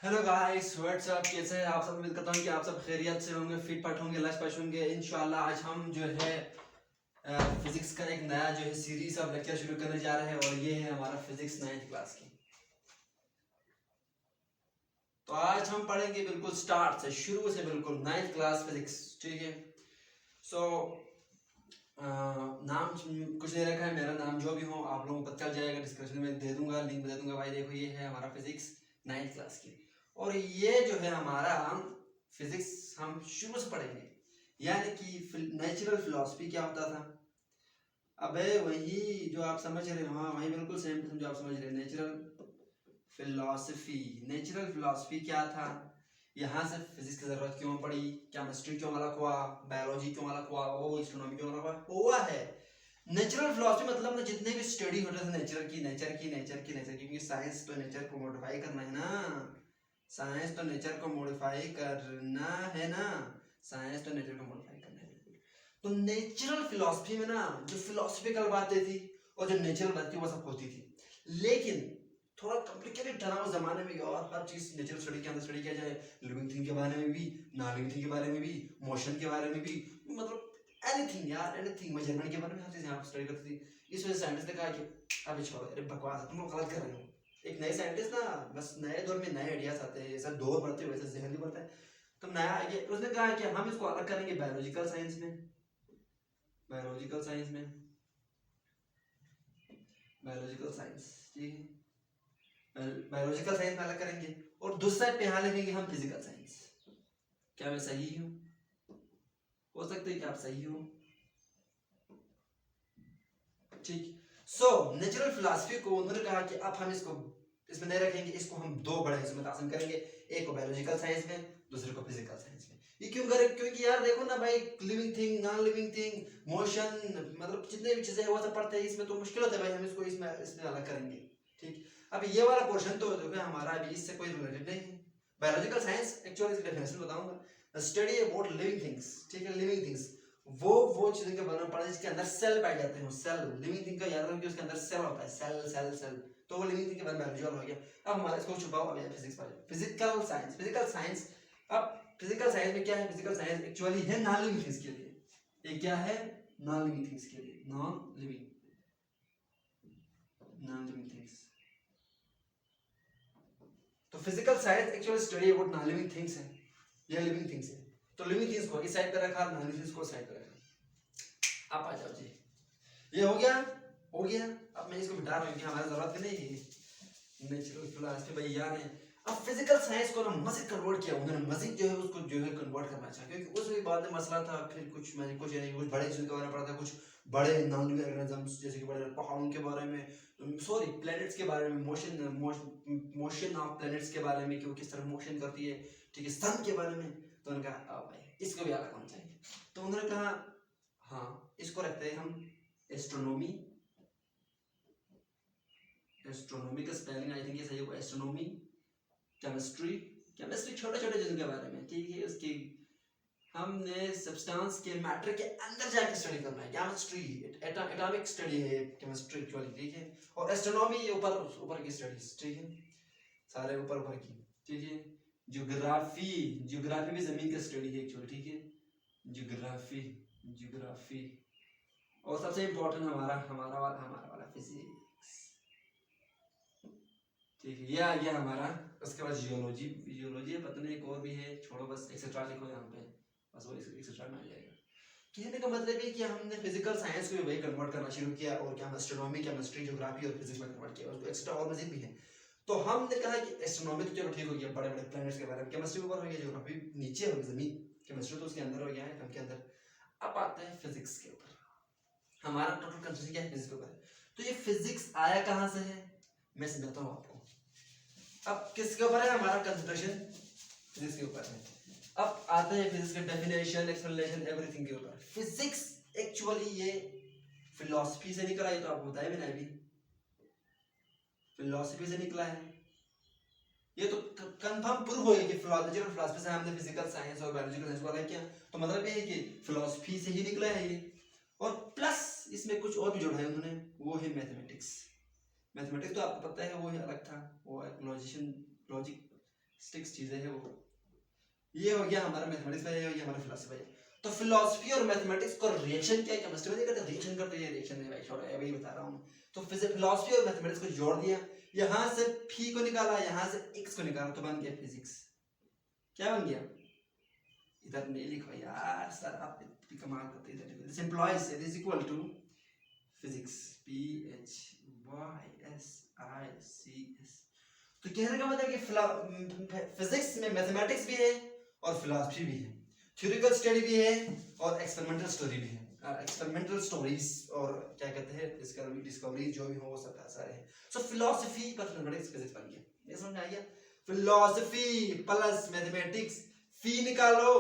Hello guys, WhatsApp, कैसे हैं आप सब। उम्मीद करता हूँ कि आप सब खैरियत से होंगे, फिट फाट होंगे, लश पश होंगे इंशाल्लाह। आज हम जो है फिजिक्स का एक नया जो है सीरीज ऑफ लेक्चर शुरू करने जा रहे हैं और ये है हमारा फिजिक्स 9th क्लास की। तो आज हम पढ़ेंगे बिल्कुल स्टार्ट से, शुरू से, बिल्कुल 9th क्लास फिजिक्स। ठीक है। सो नाम कुछ नहीं रखा है, मेरा नाम जो भी हो आप लोगों को पता चल जाएगा, डिस्क्रिप्शन में दे दूंगा, लिंक दे दूंगा। भाई देखो, ये है हमारा फिजिक्स 9th क्लास की और ये जो है हमारा फिजिक्स हम शुरू से पढ़ेंगे। यानी कि नेचुरल फिलॉसफी क्या होता था, अबे वही जो आप समझ रहे हो, हाँ वही बिल्कुल सेम जो आप समझ रहे हैं। नेचुरल फिलॉसफी क्या था, यहाँ से फिजिक्स की जरूरत क्यों पड़ी, केमिस्ट्री क्यों अलग हुआ, बायोलॉजी क्यों अलग हुआ, वो एस्ट्रोनॉमी क्यों अलग हुआ है। नेचुरल फिलॉसफी मतलब ना जितने भी स्टडी होते थे नेचर की, क्योंकि साइंस तो नेचर को मॉडिफाई करना है ना। साइंस तो नेचर को मॉडिफाई करना है ना। साइंस तो नेचर को मॉडिफाई करना है, बिल्कुल। तो नेचुरल फिलॉसफी में ना जो फिलोसफिकल बातें थी और जो नेचुरल बातें वो सब होती थी, लेकिन थोड़ा कॉम्प्लिकेटेड था ना उस जमाने में। और हर चीज नेचुरल स्टडी के अंदर स्टडी किया जाए, लिविंग थिंग के बारे में भी, नॉन लिविंग थिंग के बारे में भी, मोशन के बारे में भी, मतलब एनीथिंग यार, एनीथिंग, मेजरमेंट के बारे में, हर चीज यहाँ पर स्टडी करती थी। इस वजह से साइंटिस्ट ने कहा कि अभी छोड़ो, अरे बकवास है, तुम लोग गलत कर रहे हो। एक नए साइंटिस्ट ना, बस नए दौर में नए आइडियाज आते हैं, जैसा दौर बढ़ते वैसे जहन भी बढ़ता है। तो नया आइडिया उसने कहा कि हम इसको अलग करेंगे बायोलॉजिकल साइंस में। बायोलॉजिकल साइंस में बायोलॉजिकल साइंस ठीक है, बायोलॉजिकल साइंस में अलग करेंगे और दूसरे साइड पे यहाँ लिखेंगे हम फिजिकल साइंस। क्या मैं सही हूँ? हो सकता है कि आप सही हो। ठीक। सो नेचुरल फिलॉसफी को उन्होंने कहा कि अब हम इसको इसमें नहीं रखेंगे, इसको हम दो बड़े हिस्सों में तकसीम करेंगे, एक को बायोलॉजिकल साइंस में, दूसरे को फिजिकल साइंस में। ये क्यों करें? क्योंकि यार देखो ना भाई, living thing, non living thing, motion, मतलब जितने भी चीजें वो सब पढ़ते हैं, इसमें तो मुश्किल होता है भाई, हम इसको इसमें अलग करेंगे। ठीक। अब ये वाला पोर्शन तो जो है हमारा अभी इससे कोई रिलेटेड नहीं है। बायोलॉजिकल साइंस एक्चुअली इसकी डेफिनेशन बताऊंगा, स्टडी अबाउट लिविंग थिंग्स। ठीक है, लिविंग थिंग्स वो चीजें के बारे में पढ़ा जिसके अंदर सेल पाए जाते हैं। सेल, लिविंग थिंग का याद रखो कि उसके अंदर सेल होता है, सेल, तो वो लिविंग थिंग के बारे में बायोलॉजी हो गया। अब हमारा इसको छुपाओ, अब फिजिक्स पढ़े, फिजिकल साइंस। अब फिजिकल साइंस में क्या है? फिजिकल साइंस एक्चुअली है नॉन लिविंग थिंग्स के लिए। ये क्या है? नॉन लिविंग थिंग्स के लिए, नॉन लिविंग थिंग्स। तो physical science actually study about non living things है, ये लिविंग थिंग्स है। तो लिविंग थिंग्स को इस साइड पे रखा, नॉन लिविंग थिंग्स को साइड पे रखा। आप आ जाओ जी, ये हो गया। अब मैं इसको मिटा रहा हूँ, हमारी जरूरत भी नहीं है नेचुरल फिलॉसफी भैया ने। अब फिजिकल साइंस को ना मजीद कन्वर्ट किया उन्होंने, मजीद जो है उसको जो है कन्वर्ट करना चाहा, क्योंकि उस भी बाद में मसला था। फिर कुछ मैंने कुछ यानी कुछ बड़े चीज़ों के बारे में पढ़ा था, कुछ बड़े नॉन लिविंग ऑर्गेनिजम्स जैसे कि बड़े पहाड़ों के बारे में, सॉरी प्लैनेट्स के बारे में, मोशन ऑफ प्लैनेट्स के बारे में कि वो किस तरह मोशन करती है। ठीक है, सन के बारे में। तो उन्होंने कहा भाई इसको भी अलग होना चाहिए। तो उन्होंने कहा हाँ इसको रखते हैं हम एस्ट्रोनॉमी। एस्ट्रोनॉमी का स्पेलिंग आई थिंक ये सही होगा, एस्ट्रोनॉमी। केमिस्ट्री छोटे छोटे चीजों के बारे में, ठीक है। उसकी हमने सब्सटेंस के मैटर के अंदर जाके स्टडी करना है, केमिस्ट्री एटॉमिक स्टडी है केमिस्ट्री एक्चुअली, ठीक है। और एस्ट्रोनॉमी ऊपर ऊपर की स्टडीज, ठीक है, सारे ऊपर ऊपर की, ठीक है। जियोग्राफी भी जमीन की स्टडी है एक्चुअली, ठीक है। जियोग्राफी और सबसे इम्पोर्टेंट हमारा वाला फिजिक्स, ठीक है। ये आ गया हमारा। उसके बाद जियोलॉजी पता नहीं एक और भी है, छोड़ो बस एक्सेट्रा लिखो यहाँ पे, बस वो एक्सेट्रा में आ जाएगा। कहने का मतलब है कि हमने फिजिकल साइंस को भी वही कन्वर्ट करना शुरू किया और क्या एस्ट्रोनॉमी, केमिस्ट्री, जियोग्राफी और फिजिक्स में कन्वर्ट किया, उसको एक्स्ट्रा और मजीद भी है। तो हमने कहा कि एस्ट्रोनॉमी तो चलो ठीक हो गया, बड़े बड़े प्लैनेट्स के बारे में, केमिस्ट्री ऊपर हो गया, जियोग्राफी नीचे हो गई जमीन, केमिस्ट्री तो उसके अंदर हो गया है एटम के अंदर। अब आते हैं फिजिक्स के ऊपर। हमारा टोटल कंसेप्ट क्या है? फिजिक्स के ऊपर। तो ये फिजिक्स आया कहाँ से है, मैं समझाता हूँ आपको। अब किसके ऊपर है हमारा कंसंट्रेशन? फिजिक्स के ऊपर है। अब आते हैं फिजिक्स के डेफिनेशन, एक्सप्लेनेशन, एवरीथिंग के ऊपर। फिजिक्स एक्चुअली ये फिलॉसफी से निकला है, तो आपको बताया मैंने अभी, फिलॉसफी से निकला है। ये तो कंफर्म प्रूफ हो गया कि फिलॉसफी से हमने फिजिकल साइंस और बायोलॉजिकल साइंस को अलग किया। तो मतलब ये है कि फिलॉसफी से ही निकला है ये। और प्लस इसमें कुछ और भी जोड़ा है उन्होंने, वो है मैथमेटिक्स। मैथमेटिक्स तो आपको पता है वो अलग था, वो लॉजिक स्टिक्स चीजें हैं वो। ये हो गया हमारा मैथमेटिक्स का, ये हो गया हमारा फिलोसफी है। तो फिलोसफी और मैथमेटिक्स का रिएक्शन क्या है, केमिस्ट्री में नहीं करते रिएक्शन करते हैं, रिएक्शन है भाई, छोड़ो अभी बता रहा हूँ। तो फिलोसफी और मैथमेटिक्स को जोड़ दिया, यहाँ से फी को निकाला, यहाँ से एक्स को निकाला, तो बन गया फिजिक्स। क्या बन गया, इधर नहीं लिखो यार सर, आप भी कमाल करते हैं। This implies it is equal to physics, PHYSICS। तो कहने का मतलब कि फिजिक्स में मैथमेटिक्स भी है और फिलॉसफी भी है, थ्योरिटिकल स्टडी भी है और एक्सपेरिमेंटल स्टोरी भी है, एक्सपेरिमेंटल स्टोरीज और क्या कहते हैं डिस्कवरी जो भी हो वो सब सारे हैं। सो फिलॉसफी प्लस मैथमेटिक्स फिजिक्स बन गया, ये समझ में आ गया। फिलॉसफी प्लस मैथमेटिक्स, फी निकालो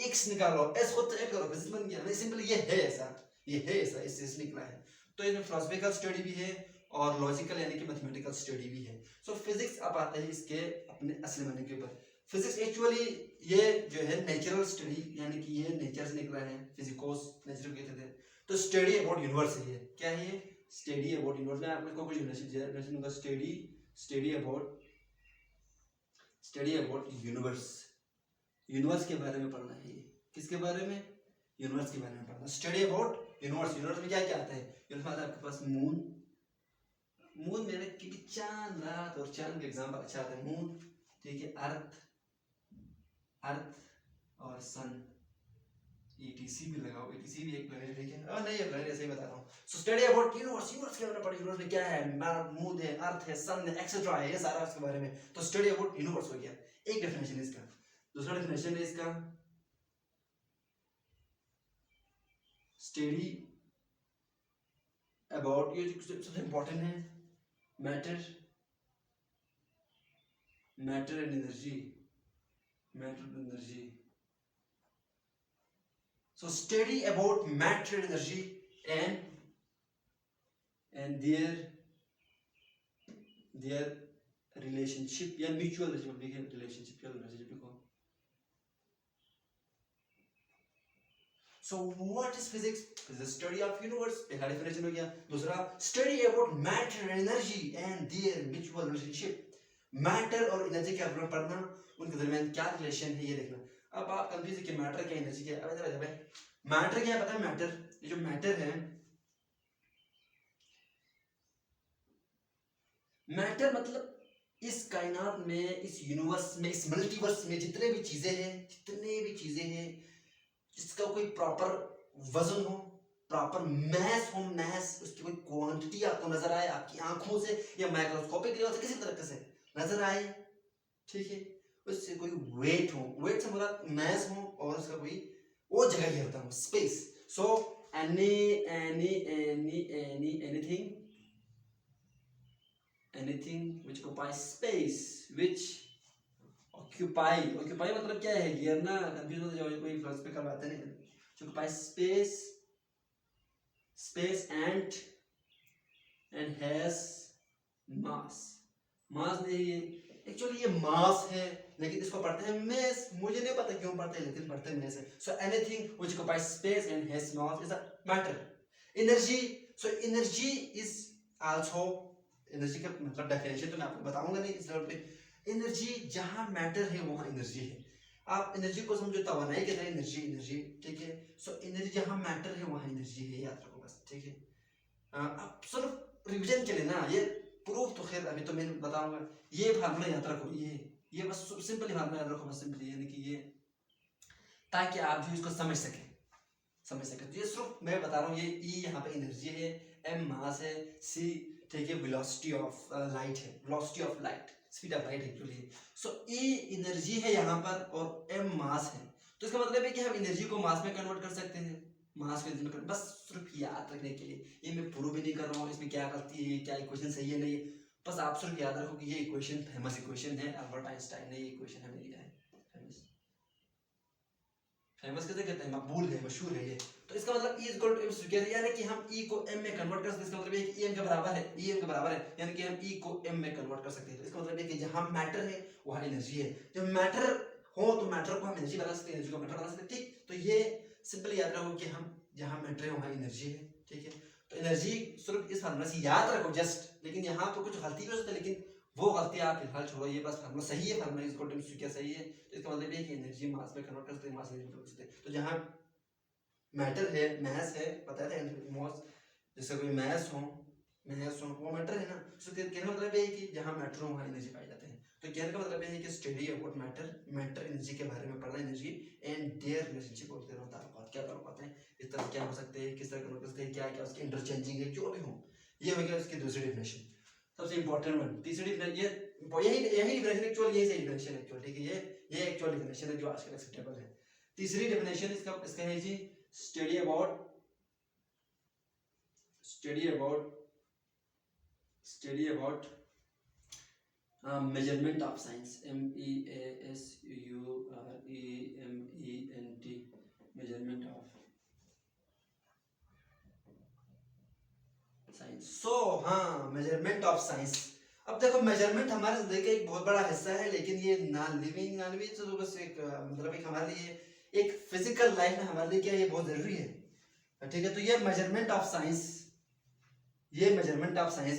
एक्स निकालो, एस को चेक करो, फिजिक्स बन गया। सिंपल ये है ऐसा, ये है ऐसा, इससे निकला है। तो इसमें फिलोसफिकल स्टडी भी है और लॉजिकल यानी कि मैथमेटिकल स्टडी भी है। सो फिजिक्स अब आता है इसके अपने असली मायने के ऊपर। फिजिक्स एक्चुअली ये जो है नेचुरल स्टडी, यानी कि ये नेचर से निकला है, फिजिकोस नेचर कहते थे। तो स्टडी अबाउट यूनिवर्स है ये, क्या है ये, स्टडी अबाउट यूनिवर्स। मैं आपको कुछ डेफिनेशन दूंगा, स्टडी अबाउट यूनिवर्स, यूनिवर्स के बारे में पढ़ना है। ये किसके बारे में, यूनिवर्स के बारे में पढ़ना। स्टडी अबाउट यूनिवर्स, यूनिवर्स में क्या क्या आता है, यूनिवर्स में आता है आपके पास मून मेरे की चांद रात, और चांद का एग्जांपल अच्छा आता है, मून, ठीक है, अर्थ और सन, ETC भी लगाओ, ETC भी एक प्लैनेट, ठीक है, और नहीं ये प्लैनेट ऐसे ही बता रहा हूँ। So study about universe, universe के बारे में पढ़ो, यूनिवर्स में क्या है, मून है, अर्थ है, सन है, एक्सेट्रा है, ये सारा उसके बारे में। तो स्टडी अबाउट यूनिवर्स हो गया एक डेफिनेशन है इसका। दूसरा डेफिनेशन है इसका, स्टडी अबाउट, ये सबसे इंपॉर्टेंट है, matter and energy. So study about matter and energy and their relationship या mutual relationship या relationship को। So what is physics? Is the study of universe, पहला definition हो गया। दूसरा study about matter and energy and their mutual relationship। Matter और energy के बारे में पढ़ना, उनके दरमियान क्या रिलेशन है ये देखना। अब आप कंफ्यूज है कि मैटर क्या एनर्जी क्या है। अब इधर भाई, मैटर क्या है पता है, मैटर, ये जो मैटर है, मैटर मतलब इस कायनात में, इस यूनिवर्स में, इस मल्टीवर्स में जितने भी चीजें हैं जिसका कोई प्रॉपर वजन हो, प्रॉपर मैस हो, उसकी कोई क्वांटिटी आपको नजर आए आपकी आंखों से या माइक्रोस्कोपिक लेवल से किसी तरीके से नजर आए, ठीक है, उससे कोई वेट हो, वेट से मुराद मैस हो और उसका कोई वो जगह घेरता हो, space. So anything which occupies space, which occupy मतलब क्या है, घेरना, कंफ्यूज होते जाओ, कोई फिलोसफी करवाते नहीं, occupy space and has mass नहीं है एक्चुअली, ये मास है लेकिन इसको पढ़ते हैं मैस, मुझे नहीं पता क्यों पढ़ते हैं लेकिन पढ़ते हैं मैस है। So anything which occupies space and has mass is a matter। Energy, so energy is also, energy का मतलब डेफिनेशन तो मैं आपको बताऊंगा नहीं इस लेवल पे। एनर्जी जहां मैटर है वहां एनर्जी है। आप एनर्जी को समझो तवानाई के तरह, एनर्जी, ठीक है। सो एनर्जी जहां मैटर है वहां एनर्जी है, याद रखो बस, ठीक है। अब सिर्फ रिवीजन के लिए ना, ये प्रूफ तो खैर अभी तो मैं बताऊंगा, ये फार्मूला याद रखो, ये बस सिंपल फार्मूला याद रखो बस, सिंपली, यानी कि ये, ताकि आप जो इसको समझ सके। तो ये सिर्फ मैं बता रहा हूँ, ये E यहाँ पे एनर्जी है, M मास है, C ठीक है वेलोसिटी ऑफ लाइट है, velocity of light, speed of light actually. So E energy है यहाँ पर और M मास है। तो इसका मतलब है कि हम एनर्जी को मास में कन्वर्ट कर सकते हैं, मास को एनर्जी में, बस सिर्फ याद रखने के लिए। ये मैं प्रूव भी नहीं कर रहा हूँ इसमें क्या गलती है, क्या इक्वेशन सही है नहीं, बस आप सिर्फ याद रखो कि ये इक्वेशन फेमस इक्वेशन है, अल्बर्ट आइंस्टाइन ने ये इक्वेशन हमें दिया है। फेमस कैसे कहते हैं, मकबूल है, मशहूर है ये। तो इसका मतलब E इक्वल टू M, यानी कि हम E को M में कन्वर्ट कर सकते हैं। इसका मतलब है कि EM के बराबर है, EM के बराबर है, यानी कि हम E को M में कन्वर्ट कर सकते हैं। तो इसका मतलब है कि जहां मैटर है वहां एनर्जी है, जब मैटर हो तो मैटर को हम एनर्जी बना सकते हैं, एनर्जी को मैटर बना सकते हैं, ठीक। तो ये सिंपल याद रखो कि हम जहां मैटर है वहां एनर्जी है, ठीक है। तो एनर्जी सिर्फ इस फार्मूला से याद रखो जस्ट, लेकिन यहाँ पर कुछ गलती भी हो सकती है, लेकिन वो गलती आप फिलहाल छोड़ो, ये बस फार्मूला सही है, फार्मूला इज इक्वल टू क्या सही है, तो इसका मतलब ये है कि एनर्जी मास में कन्वर्ट कर सकते हैं, मास एनर्जी कर सकते हैं। तो जहाँ मैटर है, मैस है, पता है मॉस, जैसे कोई मैस हो वो मैटर है ना, तो कहने का मतलब ये है कि जहाँ मैटर हो वहाँ एनर्जी पाए जाते हैं। तो कहने का मतलब ये है कि स्टडी अबाउट मैटर एनर्जी के बारे में पढ़ना, एनर्जी एंड देयर रिलेशनशिप होते हैं, ताल्लुकात क्या ताल्लुकात हैं, इस तरह क्या हो सकते हैं, किस तरह कर सकते हैं, क्या क्या उसके इंटरचेंजिंग है, जो भी हो। ये हो गया उसकी दूसरी डेफिनेशन, सबसे इंपॉर्टेंट वन। तीसरी डेफिनेशन यही डेफिनेशन एक्चुअल, यही सही डेफिनेशन एक्चुअल, ठीक है, ये एक्चुअल डेफिनेशन है जो आजकल एक्सेप्टेबल है। तीसरी डेफिनेशन इसका है जी study about measurement of science, MEASUREMENT, measurement of science. So हाँ, मेजरमेंट ऑफ साइंस। अब देखो मेजरमेंट हमारे जिंदगी का एक बहुत बड़ा हिस्सा है, लेकिन ये नॉन लिविंग तो बस एक मतलब एक हमारे लिए एक फिजिकल लाइफ में हमारे लिए क्या ये बहुत जरूरी है, ठीक है। तो ये मेजरमेंट ऑफ साइंस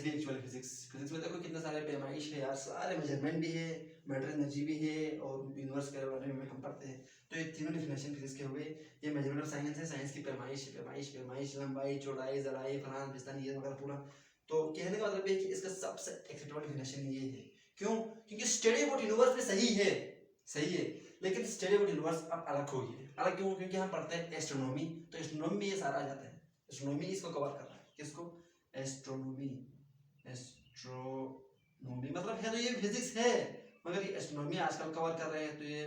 भी एक्चुअली फिजिक्स में देखो कितने सारे पैमाइश है यार, सारे मेजरमेंट भी है, मैटर एनर्जी भी है, और यूनिवर्स के बारे में हम पढ़ते हैं। तो ये तीनों डेफिनेशन फिजिक्स के हो गए। ये मेजरमेंट ऑफ साइंस है, साइंस की पैमाइश लंबाई चौड़ाई जलाई फलान फिस्तान ये वगैरह पूरा। तो कहने का मतलब है कि इसका सबसे एक्सेप्टेबल डेफिनेशन ये है। क्यों? क्योंकि स्टडी अबाउट यूनिवर्स में सही है, लेकिन स्टडी अबाउट यूनिवर्स अब अलग हो गई है। अलग क्यों? क्योंकि हम पढ़ते हैं एस्ट्रोनॉमी, तो एस्ट्रोनॉमी में ये सारा आ जाता है। एस्ट्रोनॉमी इसको कवर कर रहा है, किसको? एस्ट्रोनॉमी मतलब है तो ये फिजिक्स है, मगर ये एस्ट्रोनॉमी आजकल कवर कर रहे हैं, तो ये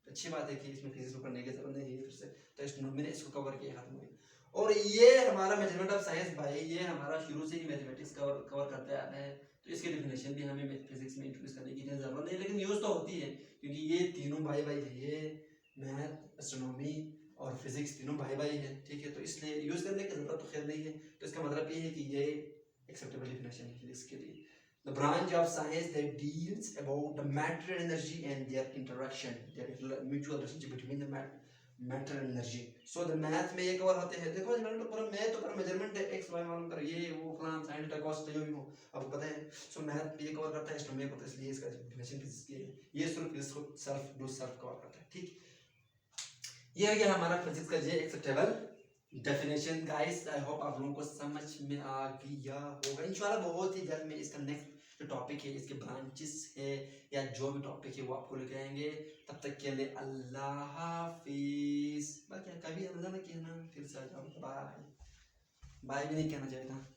अच्छी बात है कि इसमें फिजिक्स को पढ़ने की जरूरत नहीं है फिर से। तो एस्ट्रोनॉमी ने इसको कवर किया, खत्म हो गया। और ये हमारा मेजरमेंट ऑफ साइंस भाई, ये हमारा शुरू से ही मैथमेटिक्स कवर करते आ रहे हैं, तो इसकी डेफिनेशन भी हमें फिजिक्स में इंट्रोड्यूस करने की जरूरत नहीं, लेकिन यूज तो होती है, क्योंकि ये तीनों भाई है, ये मैथ, एस्ट्रोनॉमी और फिजिक्स तीनों भाई है, ठीक है। तो इसलिए यूज करने की जरूरत तो खैर नहीं है। तो इसका मतलब ये है कि ये acceptable definition है फिजिक्स के लिए। The branch of science that deals about the matter and energy and their interaction, their mutual relationship between the matter and energy. So the math में ये कवर होते हैं। देखो मैंने तो पूरा मैथ तो पूरा मेजरमेंट है, x y मालूम कर, ये वो फलान साइन थीटा कॉस जो भी हो आपको पता है। सो मैथ ये कवर करता है, एस्ट्रोनॉमी पता है, इसलिए इसका डेफिनेशन फिजिक्स की है। ये सिर्फ फिजिक्स को सेल्फ कवर करता है, ठीक। ये है हमारा फिजिक्स का जे acceptable definition. Guys I hope आप लोगों को समझ में आ गया होगा इंशाल्लाह। बहुत ही जल्द में इसका नेक्स्ट जो टॉपिक है, इसके ब्रांचेस है या जो भी टॉपिक है वो आपको लेके आएंगे। तब तक के लिए अल्लाह हाफिज। बाकी कभी अलविदा ना कहना, फिर से आ जाओ, बाय भी नहीं कहना चाहिए था।